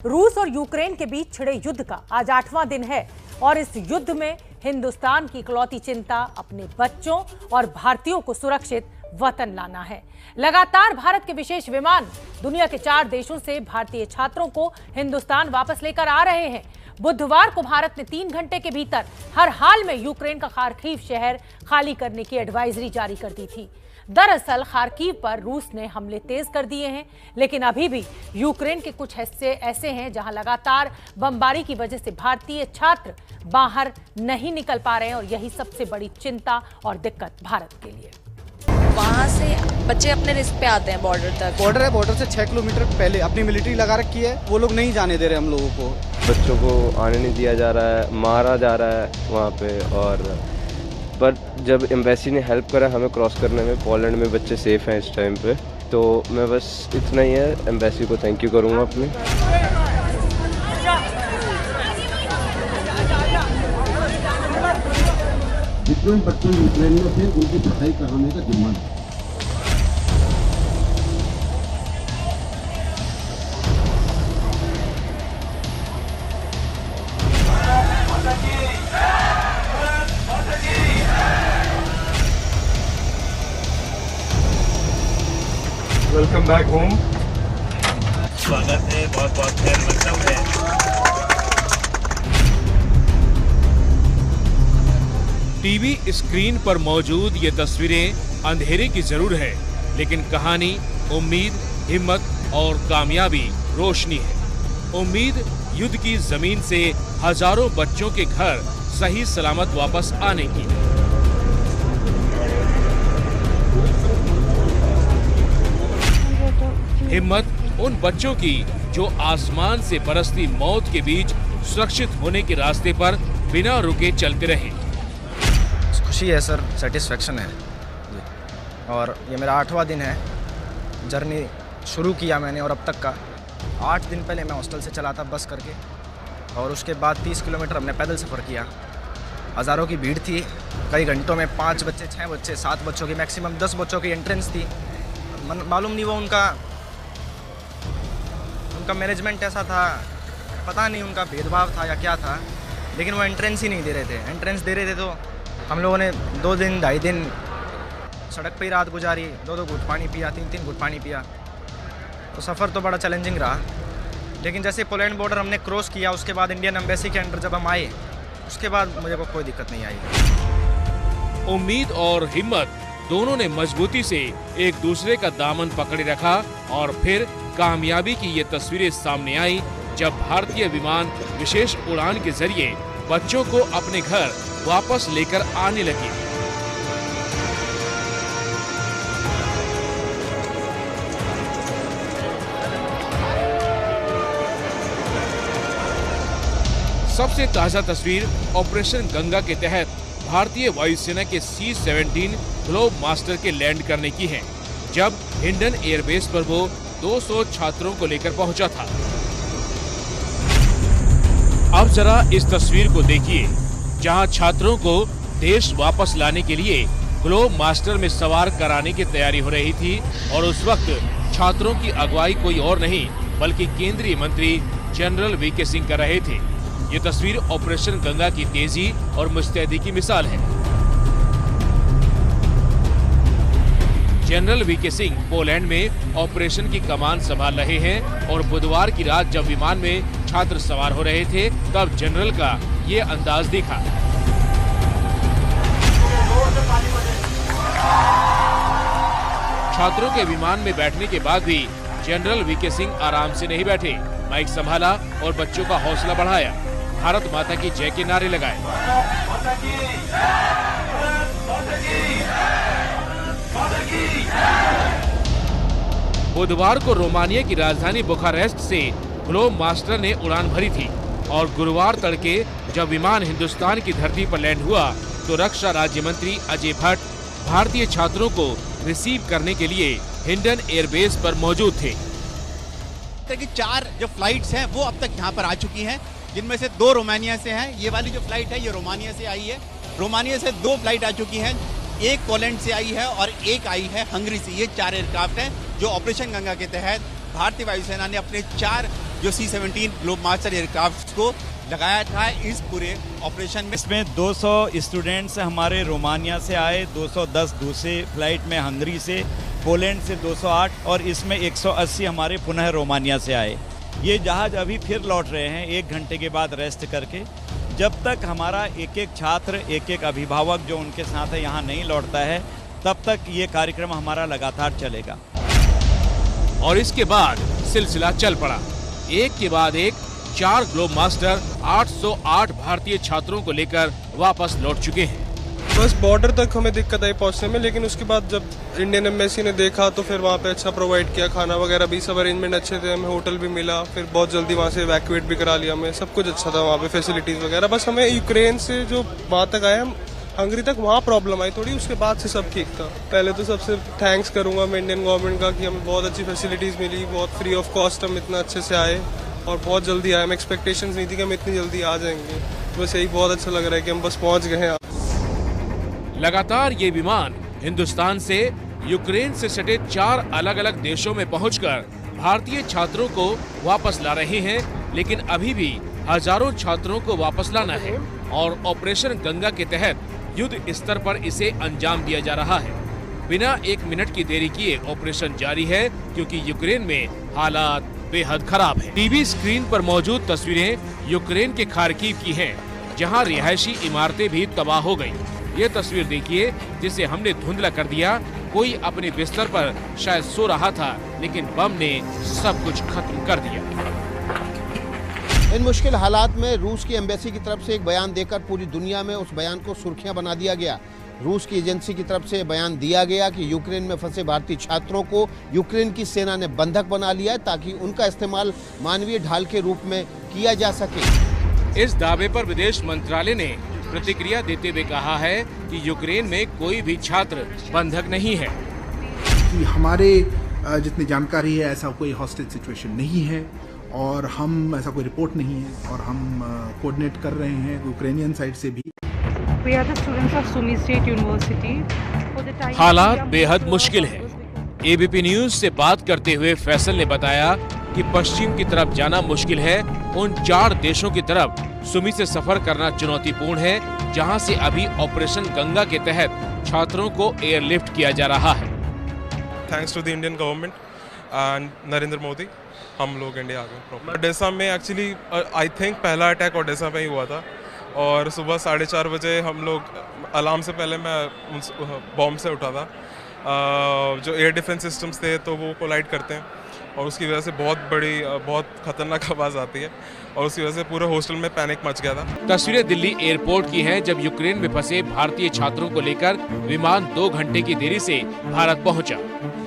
रूस और यूक्रेन के बीच छिड़े युद्ध का आज 8वां दिन है और इस युद्ध में हिंदुस्तान की इकलौती चिंता अपने बच्चों और भारतीयों को सुरक्षित वतन लाना है। लगातार भारत के विशेष विमान दुनिया के 4 देशों से भारतीय छात्रों को हिंदुस्तान वापस लेकर आ रहे हैं। बुधवार को भारत ने 3 घंटे के भीतर हर हाल में यूक्रेन का खार्किव शहर खाली करने की एडवाइजरी जारी कर दी थी। दरअसल खार्किव पर रूस ने हमले तेज कर दिए हैं, लेकिन अभी भी यूक्रेन के कुछ हिस्से ऐसे हैं जहां लगातार बमबारी की वजह से भारतीय छात्र बाहर नहीं निकल पा रहे हैं और यही सबसे बड़ी चिंता और दिक्कत भारत के लिए। वहाँ से बच्चे अपने रिस्क पे आते हैं बॉर्डर तक। बॉर्डर है, बॉर्डर से 6 किलोमीटर पहले अपनी मिलिट्री लगा रखी है, वो लोग नहीं जाने दे रहे हम लोगों को। बच्चों को आने नहीं दिया जा रहा है, मारा जा रहा है वहाँ पे। और पर जब एम्बेसी ने हेल्प करा हमें क्रॉस करने में, पोलैंड में बच्चे सेफ हैं इस टाइम पे, तो मैं बस इतना ही है, एम्बेसी को थैंक यू करूँगा अपने। जितने बच्चे यूक्रेन में थे उनकी पढ़ाई कराने का जिम्मा है। Welcome back home. स्वागत है, बहुत बहुत खैर मकदम है। टीवी स्क्रीन पर मौजूद ये तस्वीरें अंधेरे की जरूर है, लेकिन कहानी उम्मीद, हिम्मत और कामयाबी रोशनी है। उम्मीद युद्ध की जमीन से हजारों बच्चों के घर सही सलामत वापस आने की। हिम्मत उन बच्चों की जो आसमान से बरसती मौत के बीच सुरक्षित होने के रास्ते पर बिना रुके चलते रहे। खुशी है सर, सेटिस्फेक्शन है। और ये मेरा 8वां दिन है। जर्नी शुरू किया मैंने और अब तक का 8 दिन पहले मैं हॉस्टल से चला था बस करके, और उसके बाद 30 किलोमीटर हमने पैदल सफ़र किया। हज़ारों की भीड़ थी, कई घंटों में 5 बच्चे, 6 बच्चे, 7 बच्चों की, मैक्सिमम 10 बच्चों की एंट्रेंस थी। मालूम नहीं वो उनका मैनेजमेंट ऐसा था, पता नहीं उनका भेदभाव था या क्या था, लेकिन वो एंट्रेंस ही नहीं दे रहे थे। एंट्रेंस दे रहे थे तो हम लोगों ने 2 दिन 2.5 दिन सड़क पे ही रात गुजारी, 2-2 घूंट पानी पिया, 3-3 घूंट पानी पिया। तो सफ़र तो बड़ा चैलेंजिंग रहा, लेकिन जैसे पोलैंड बॉर्डर हमने क्रॉस किया, उसके बाद इंडियन एम्बेसी के अंदर जब हम आए, उसके बाद मुझे कोई दिक्कत नहीं आई। उम्मीद और हिम्मत दोनों ने मजबूती से एक दूसरे का दामन पकड़े रखा और फिर कामयाबी की ये तस्वीरें सामने आई जब भारतीय विमान विशेष उड़ान के जरिए बच्चों को अपने घर वापस लेकर आने लगे। सबसे ताजा तस्वीर ऑपरेशन गंगा के तहत भारतीय वायुसेना के C-17 ग्लोब मास्टर के लैंड करने की है, जब हिंडन एयरबेस पर वो 200 छात्रों को लेकर पहुंचा था। अब जरा इस तस्वीर को देखिए, जहां छात्रों को देश वापस लाने के लिए ग्लोब मास्टर में सवार कराने की तैयारी हो रही थी, और उस वक्त छात्रों की अगुवाई कोई और नहीं बल्कि केंद्रीय मंत्री जनरल वीके सिंह कर रहे थे। ये तस्वीर ऑपरेशन गंगा की तेजी और मुस्तैदी की मिसाल है। जनरल वीके सिंह पोलैंड में ऑपरेशन की कमान संभाल रहे हैं, और बुधवार की रात जब विमान में छात्र सवार हो रहे थे तब जनरल का ये अंदाज दिखा। छात्रों के विमान में बैठने के बाद भी जनरल वीके सिंह आराम से नहीं बैठे, माइक संभाला और बच्चों का हौसला बढ़ाया, भारत माता की जय के नारे लगाए। बुधवार को रोमानिया की राजधानी बुखारेस्ट से ग्लोब मास्टर ने उड़ान भरी थी, और गुरुवार तड़के जब विमान हिंदुस्तान की धरती पर लैंड हुआ तो रक्षा राज्य मंत्री अजय भट्ट भारतीय छात्रों को रिसीव करने के लिए हिंडन एयरबेस पर मौजूद थे। 4 जो फ्लाइट्स हैं वो अब तक यहाँ पर आ चुकी हैं, जिनमें से 2 रोमानिया से हैं। ये वाली जो फ्लाइट है ये रोमानिया से आई है। रोमानिया से 2 फ्लाइट आ चुकी हैं, एक पोलैंड से आई है और एक आई है हंगरी से। ये 4 एयरक्राफ्ट हैं जो ऑपरेशन गंगा के तहत भारतीय वायुसेना ने अपने 4 जो C-17 ग्लोब मास्टर एयरक्राफ्ट को लगाया था इस पूरे ऑपरेशन में। इसमें 200 स्टूडेंट्स हमारे रोमानिया से आए, 210 दूसरे फ्लाइट में हंगरी से, पोलैंड से 208 और इसमें 180 हमारे पुनः रोमानिया से आए। ये जहाज़ अभी फिर लौट रहे हैं 1 घंटे के बाद रेस्ट करके। जब तक हमारा एक एक छात्र, एक एक अभिभावक जो उनके साथ है यहाँ नहीं लौटता है, तब तक ये कार्यक्रम हमारा लगातार चलेगा। और इसके बाद सिलसिला चल पड़ा। एक के बाद एक 4 ग्लोब मास्टर 808 भारतीय छात्रों को लेकर वापस लौट चुके हैं। बस बॉर्डर तक हमें दिक्कत आई पहुंचने में, लेकिन उसके बाद जब इंडियन एम्बेसी ने देखा तो फिर वहाँ पे अच्छा प्रोवाइड किया, खाना वगैरह भी सब अरेंजमेंट अच्छे थे, हमें होटल भी मिला, फिर बहुत जल्दी वहाँ से इवैक्यूएट भी करा लिया हमें, सब कुछ अच्छा था वहाँ पे, फैसिलिटीज़ वगैरह। बस हमें यूक्रेन से जो वहाँ तक आए हम हंगरी तक, वहाँ प्रॉब्लम आई थोड़ी, उसके बाद से सब ठीक था। पहले तो सबसे थैंक्स करूँगा मैं इंडियन गवर्नमेंट का कि हमें बहुत अच्छी फैसिलिटीज़ मिली, बहुत फ्री ऑफ कॉस्ट हम इतना अच्छे से आए और बहुत जल्दी आए। हमें एक्सपेक्टेशंस नहीं थी कि हम इतनी जल्दी आ जाएंगे, बस यही बहुत अच्छा लग रहा है कि हम बस पहुँच गए हैं। लगातार ये विमान हिंदुस्तान से यूक्रेन से सटे 4 अलग अलग देशों में पहुंचकर भारतीय छात्रों को वापस ला रहे हैं, लेकिन अभी भी हजारों छात्रों को वापस लाना है और ऑपरेशन गंगा के तहत युद्ध स्तर पर इसे अंजाम दिया जा रहा है। बिना 1 मिनट की देरी किए ऑपरेशन जारी है, क्योंकि यूक्रेन में हालात बेहद खराब है। टीवी स्क्रीन पर मौजूद तस्वीरें यूक्रेन के खार्किव की हैं, जहां रिहायशी इमारतें भी तबाह हो गयी। ये तस्वीर देखिए जिसे हमने धुंधला कर दिया। कोई अपने बिस्तर पर शायद सो रहा था, लेकिन बम ने सब कुछ खत्म कर दिया। इन मुश्किल हालात में रूस की एम्बेसी की तरफ से एक बयान देकर पूरी दुनिया में उस बयान को सुर्खियां बना दिया गया। रूस की एजेंसी की तरफ से बयान दिया गया कि यूक्रेन में फंसे भारतीय छात्रों को यूक्रेन की सेना ने बंधक बना लिया है, ताकि उनका इस्तेमाल मानवीय ढाल के रूप में किया जा सके। इस दावे पर विदेश मंत्रालय ने प्रतिक्रिया देते हुए कहा है कि यूक्रेन में कोई भी छात्र बंधक नहीं है। कि हमारे जितनी जानकारी है ऐसा कोई हॉस्टेज सिचुएशन नहीं है और हम ऐसा कोई रिपोर्ट नहीं है और हम कोऑर्डिनेट कर रहे हैं यूक्रेनियन साइड से भी। हालात बेहद मुश्किल है। एबीपी न्यूज से बात करते हुए फैसल ने बताया कि पश्चिम की तरफ जाना मुश्किल है। उन 4 देशों की तरफ सुमी से सफर करना चुनौतीपूर्ण है, जहां से अभी ऑपरेशन गंगा के तहत छात्रों को एयरलिफ्ट किया जा रहा है। Thanks to the Indian government and Narendra Modi हम लोग इंडिया आ गए। ओडेसा में एक्चुअली आई थिंक पहला अटैक ओडेसा में ही हुआ था और सुबह 4:30 बजे हम लोग अलार्म से पहले मैं बॉम्ब से उठा था। जो एयर डिफेंस सिस्टम्स थे तो वो कोलाइड करते हैं और उसकी वजह से बहुत खतरनाक आवाज़ आती है और उसकी वजह से पूरे हॉस्टल में पैनिक मच गया था। तस्वीरें दिल्ली एयरपोर्ट की हैं, जब यूक्रेन में फंसे भारतीय छात्रों को लेकर विमान 2 घंटे की देरी से भारत पहुंचा।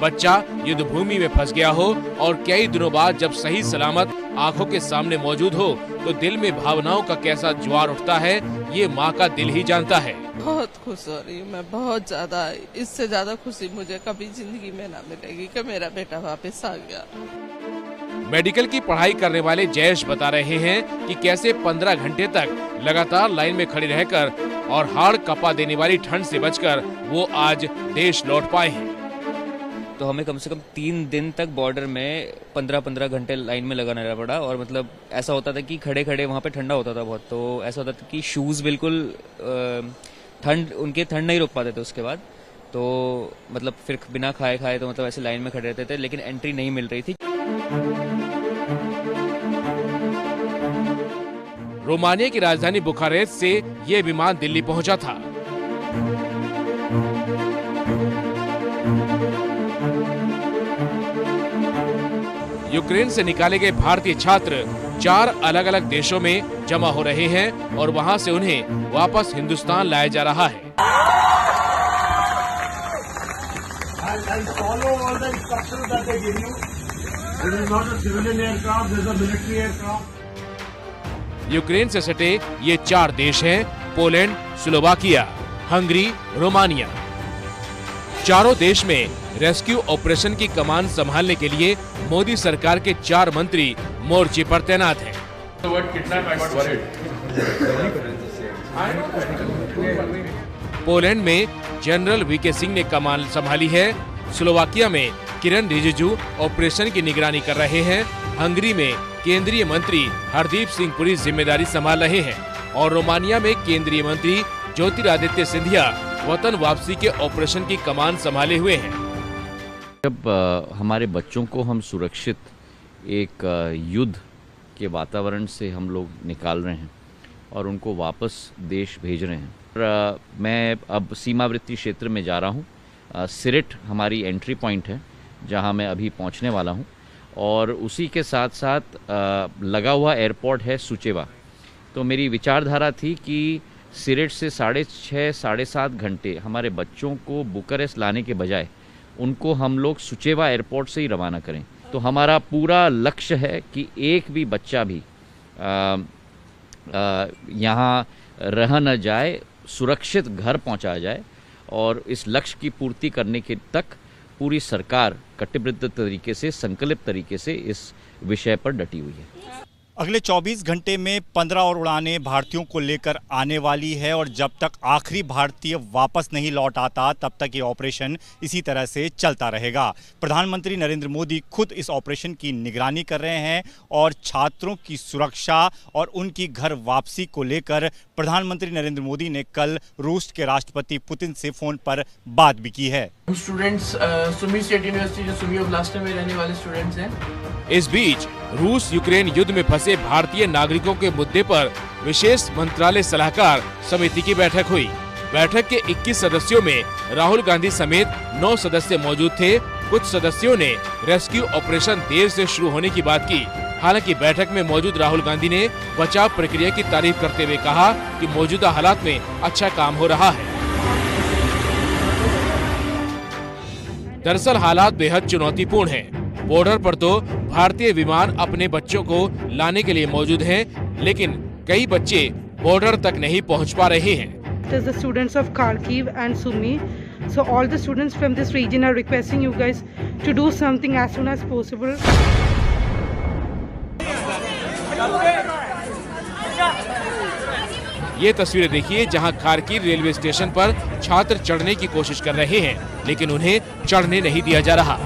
बच्चा युद्ध भूमि में फंस गया हो और कई दिनों बाद जब सही सलामत आंखों के सामने मौजूद हो तो दिल में भावनाओं का कैसा ज्वार उठता है, ये माँ का दिल ही जानता है। बहुत खुश हो रही हूँ मैं, बहुत ज्यादा। इससे ज्यादा खुशी मुझे कभी जिंदगी में ना मिलेगी कि मेरा बेटा वापस आ गया। मेडिकल की पढ़ाई करने वाले जयेश बता रहे हैं कि कैसे 15 घंटे तक लगातार लाइन में खड़े रहकर और हाड़ कपा देने वाली ठंड से बचकर वो आज देश लौट पाए हैं। तो हमें कम से कम 3 दिन तक बॉर्डर में 15-15 घंटे लाइन में लगाना रहना पड़ा और मतलब ऐसा होता था कि खड़े खड़े वहाँ पे ठंडा होता था बहुत, तो ऐसा होता था कि शूज़ बिल्कुल ठंड नहीं रोक पाते थे। उसके बाद तो मतलब फिर बिना खाए तो मतलब ऐसे लाइन में खड़े रहते थे, लेकिन एंट्री नहीं मिल रही थी। रोमानिया की राजधानी बुखारेस्ट से ये विमान दिल्ली पहुंचा था। यूक्रेन से निकाले गए भारतीय छात्र 4 अलग अलग देशों में जमा हो रहे हैं और वहां से उन्हें वापस हिंदुस्तान लाया जा रहा है। यूक्रेन से सटे ये 4 देश हैं, पोलैंड, स्लोवाकिया, हंगरी, रोमानिया। चारों देश में रेस्क्यू ऑपरेशन की कमान संभालने के लिए मोदी सरकार के 4 मंत्री मोर्चे पर तैनात हैं। पोलैंड में जनरल वीके सिंह ने कमान संभाली है। स्लोवाकिया में किरण रिजिजू ऑपरेशन की निगरानी कर रहे हैं। हंगरी में केंद्रीय मंत्री हरदीप सिंह पुरी जिम्मेदारी संभाल रहे हैं और रोमानिया में केंद्रीय मंत्री ज्योतिरादित्य सिंधिया वतन वापसी के ऑपरेशन की कमान संभाले हुए हैं। जब हमारे बच्चों को हम सुरक्षित एक युद्ध के वातावरण से हम लोग निकाल रहे हैं और उनको वापस देश भेज रहे हैं, मैं अब सीमावर्ती क्षेत्र में जा रहा हूँ। सिरिट हमारी एंट्री पॉइंट है जहाँ मैं अभी पहुँचने वाला हूँ और उसी के साथ साथ लगा हुआ एयरपोर्ट है सुचेवा। तो मेरी विचारधारा थी कि सिरिट से 6.5 साढ़े 7 घंटे हमारे बच्चों को बुकारेस्ट लाने के बजाय उनको हम लोग सुचेवा एयरपोर्ट से ही रवाना करें। तो हमारा पूरा लक्ष्य है कि एक भी बच्चा भी यहाँ रह न जाए, सुरक्षित घर पहुँचाया जाए और इस लक्ष्य की पूर्ति करने के तक पूरी सरकार कटिबद्ध तरीके से, संकल्पित तरीके से इस विषय पर डटी हुई है। अगले 24 घंटे में 15 और उड़ानें भारतीयों को लेकर आने वाली है और जब तक आखिरी भारतीय वापस नहीं लौट आता तब तक ये ऑपरेशन इसी तरह से चलता रहेगा। प्रधानमंत्री नरेंद्र मोदी खुद इस ऑपरेशन की निगरानी कर रहे हैं और छात्रों की सुरक्षा और उनकी घर वापसी को लेकर प्रधानमंत्री नरेंद्र मोदी ने कल रूस के राष्ट्रपति पुतिन से फोन पर बात भी की है। स्टूडेंट्स सुमी स्टेट यूनिवर्सिटी जो सुमी ओब्लास्ट में रहने वाले स्टूडेंट्स हैं। इस बीच रूस यूक्रेन युद्ध में फंसे भारतीय नागरिकों के मुद्दे पर विशेष मंत्रालय सलाहकार समिति की बैठक हुई। बैठक के 21 सदस्यों में राहुल गांधी समेत 9 सदस्य मौजूद थे। कुछ सदस्यों ने रेस्क्यू ऑपरेशन देर से शुरू होने की बात की। हालांकि बैठक में मौजूद राहुल गांधी ने बचाव प्रक्रिया की तारीफ करते हुए कहा कि मौजूदा हालात में अच्छा काम हो रहा है। दरअसल हालात बेहद चुनौतीपूर्ण हैं। बॉर्डर पर तो भारतीय विमान अपने बच्चों को लाने के लिए मौजूद हैं, लेकिन कई बच्चे बॉर्डर तक नहीं पहुंच पा रहे हैं। It is the students of Kharkiv and Sumy. So all the students from this region are requesting you guys to do something as soon as possible. ये तस्वीरें देखिए जहां खारकीव रेलवे स्टेशन पर छात्र चढ़ने की कोशिश कर रहे हैं, लेकिन उन्हें चढ़ने नहीं दिया जा रहा।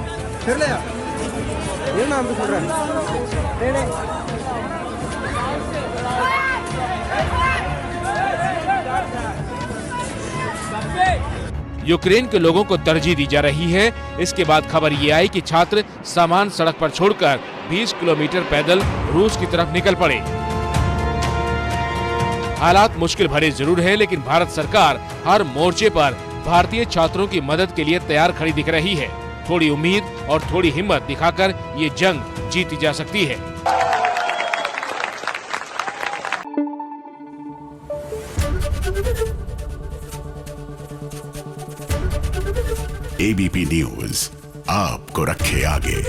यूक्रेन के लोगों को तरजीह दी जा रही है। इसके बाद खबर ये आई कि छात्र सामान सड़क पर छोड़कर 20 किलोमीटर पैदल रूस की तरफ निकल पड़े। हालात मुश्किल भरे जरूर है, लेकिन भारत सरकार हर मोर्चे पर भारतीय छात्रों की मदद के लिए तैयार खड़ी दिख रही है। थोड़ी उम्मीद और थोड़ी हिम्मत दिखाकर ये जंग जीती जा सकती है। ABP न्यूज आपको रखे आगे।